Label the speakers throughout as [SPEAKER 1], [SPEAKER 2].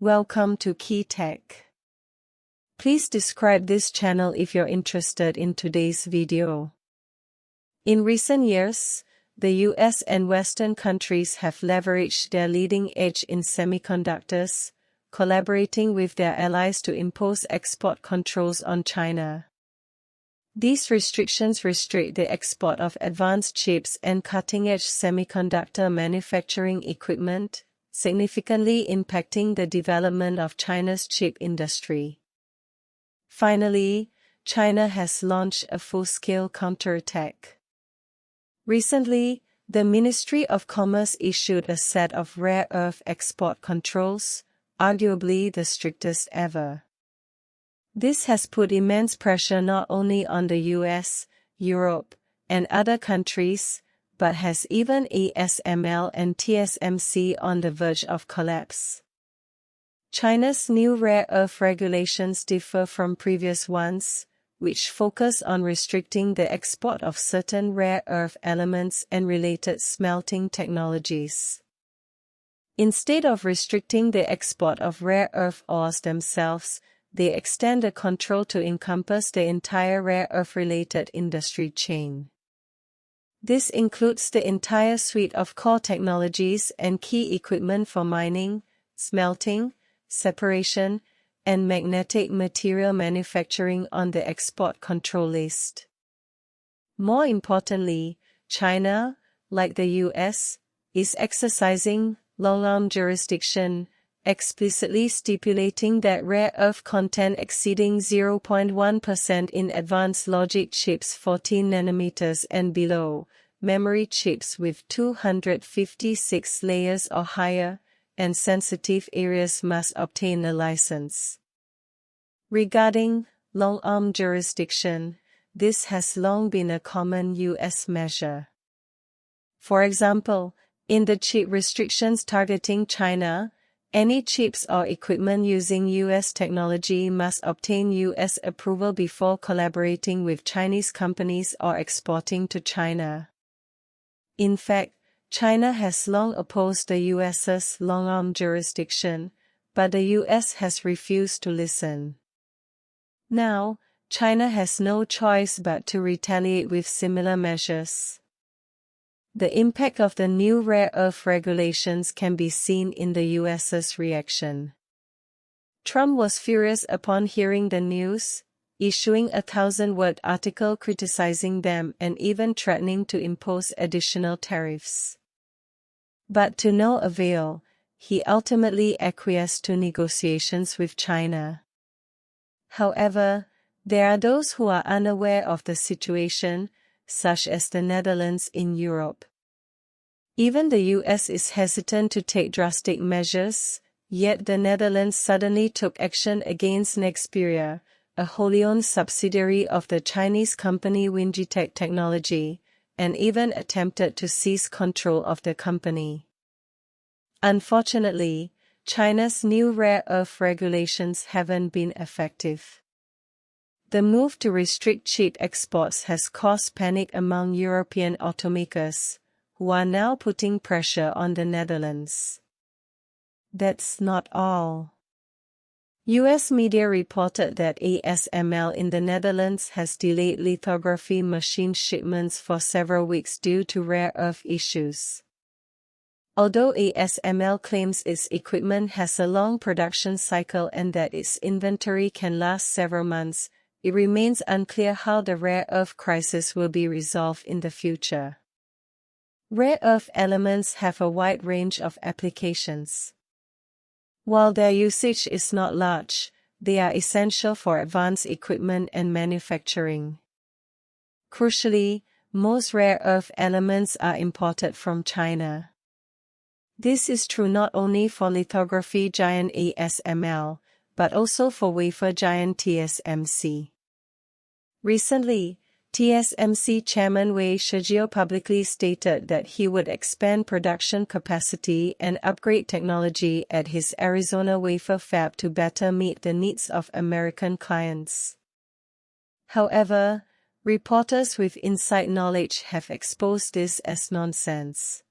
[SPEAKER 1] Welcome to Key Tech. Please describe this channel if you're interested in today's video. In recent years, the US and Western countries have leveraged their leading edge in semiconductors, collaborating with their allies to impose export controls on China. These restrictions restrict the export of advanced chips and cutting-edge semiconductor manufacturing equipment, significantly impacting the development of China's chip industry. Finally, China has launched a full-scale counterattack. Recently, the Ministry of Commerce issued a set of rare earth export controls, arguably the strictest ever. This has put immense pressure not only on the US, Europe, and other countries, but has even ASML and TSMC on the verge of collapse. China's new rare earth regulations differ from previous ones, which focus on restricting the export of certain rare earth elements and related smelting technologies. Instead of restricting the export of rare earth ores themselves, they extend the control to encompass the entire rare earth-related industry chain. This includes the entire suite of core technologies and key equipment for mining, smelting, separation, and magnetic material manufacturing on the export control list. More importantly, China, like the US, is exercising long-arm jurisdiction, explicitly stipulating that rare earth content exceeding 0.1% in advanced logic chips 14 nanometers and below, memory chips with 256 layers or higher, and sensitive areas must obtain a license. Regarding long-arm jurisdiction, this has long been a common US measure. For example, in the chip restrictions targeting China, any chips or equipment using US technology must obtain US approval before collaborating with Chinese companies or exporting to China. In fact, China has long opposed the US's long-arm jurisdiction, but the US has refused to listen. Now, China has no choice but to retaliate with similar measures. The impact of the new rare earth regulations can be seen in the US's reaction. Trump was furious upon hearing the news, issuing a 1,000-word article criticizing them and even threatening to impose additional tariffs. But to no avail, he ultimately acquiesced to negotiations with China. However, there are those who are unaware of the situation, such as the Netherlands in Europe. Even the US is hesitant to take drastic measures, yet the Netherlands suddenly took action against Nexperia, a wholly-owned subsidiary of the Chinese company Wingitech Technology, and even attempted to seize control of the company. Unfortunately, China's new rare earth regulations haven't been effective. The move to restrict chip exports has caused panic among European automakers, who are now putting pressure on the Netherlands. That's not all. US media reported that ASML in the Netherlands has delayed lithography machine shipments for several weeks due to rare earth issues. Although ASML claims its equipment has a long production cycle and that its inventory can last several months, it remains unclear how the rare earth crisis will be resolved in the future. Rare earth elements have a wide range of applications. While their usage is not large, they are essential for advanced equipment and manufacturing. Crucially, most rare earth elements are imported from China. This is true not only for lithography giant ASML, but also for wafer giant TSMC. Recently, TSMC chairman Wei Shijie publicly stated that he would expand production capacity and upgrade technology at his Arizona wafer fab to better meet the needs of American clients. However, reporters with inside knowledge have exposed this as nonsense.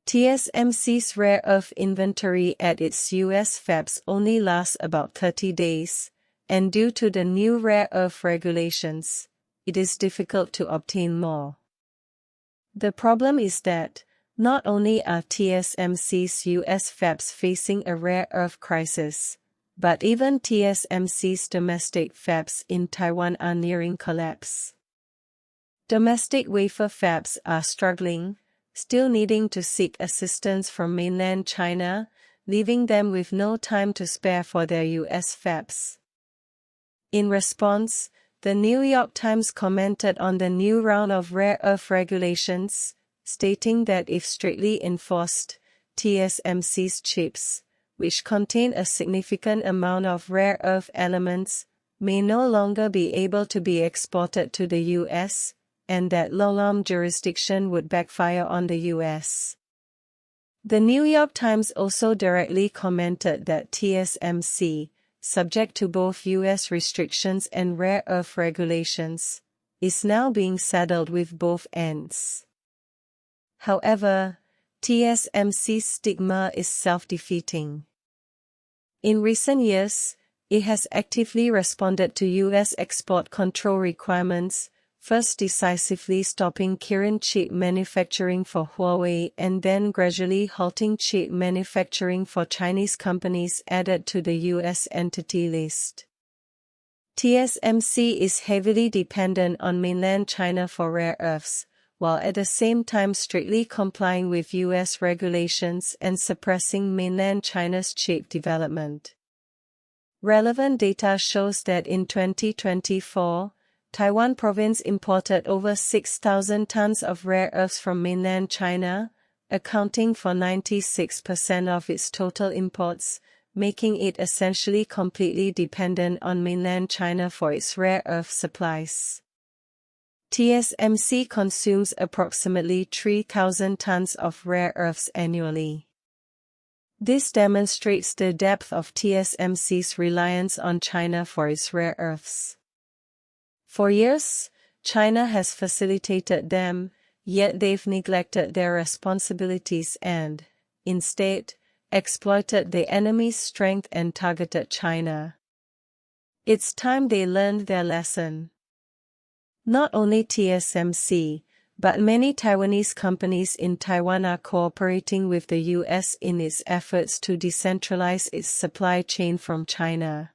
[SPEAKER 1] TSMC's rare earth inventory at its US fabs only lasts about 30 days, and due to the new rare earth regulations, it is difficult to obtain more. The problem is that, not only are TSMC's US fabs facing a rare earth crisis, but even TSMC's domestic fabs in Taiwan are nearing collapse. Domestic wafer fabs are struggling, still needing to seek assistance from mainland China, leaving them with no time to spare for their US fabs. In response, the New York Times commented on the new round of rare earth regulations, stating that if strictly enforced, TSMC's chips, which contain a significant amount of rare earth elements, may no longer be able to be exported to the US, and that long-arm jurisdiction would backfire on the US. The New York Times also directly commented that TSMC, subject to both US restrictions and rare earth regulations, is now being saddled with both ends. However, TSMC's stigma is self-defeating. In recent years, it has actively responded to US export control requirements, first decisively stopping Kirin chip manufacturing for Huawei and then gradually halting chip manufacturing for Chinese companies added to the US entity list. TSMC is heavily dependent on mainland China for rare earths, while at the same time strictly complying with US regulations and suppressing mainland China's chip development. Relevant data shows that in 2024, Taiwan province imported over 6,000 tons of rare earths from mainland China, accounting for 96% of its total imports, making it essentially completely dependent on mainland China for its rare earth supplies. TSMC consumes approximately 3,000 tons of rare earths annually. This demonstrates the depth of TSMC's reliance on China for its rare earths. For years, China has facilitated them, yet they've neglected their responsibilities and, instead, exploited the enemy's strength and targeted China. It's time they learned their lesson. Not only TSMC, but many Taiwanese companies in Taiwan are cooperating with the US in its efforts to decentralize its supply chain from China.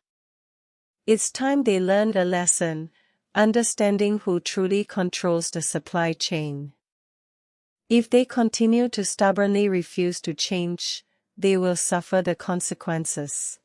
[SPEAKER 1] It's time they learned a lesson, understanding who truly controls the supply chain. If they continue to stubbornly refuse to change, they will suffer the consequences.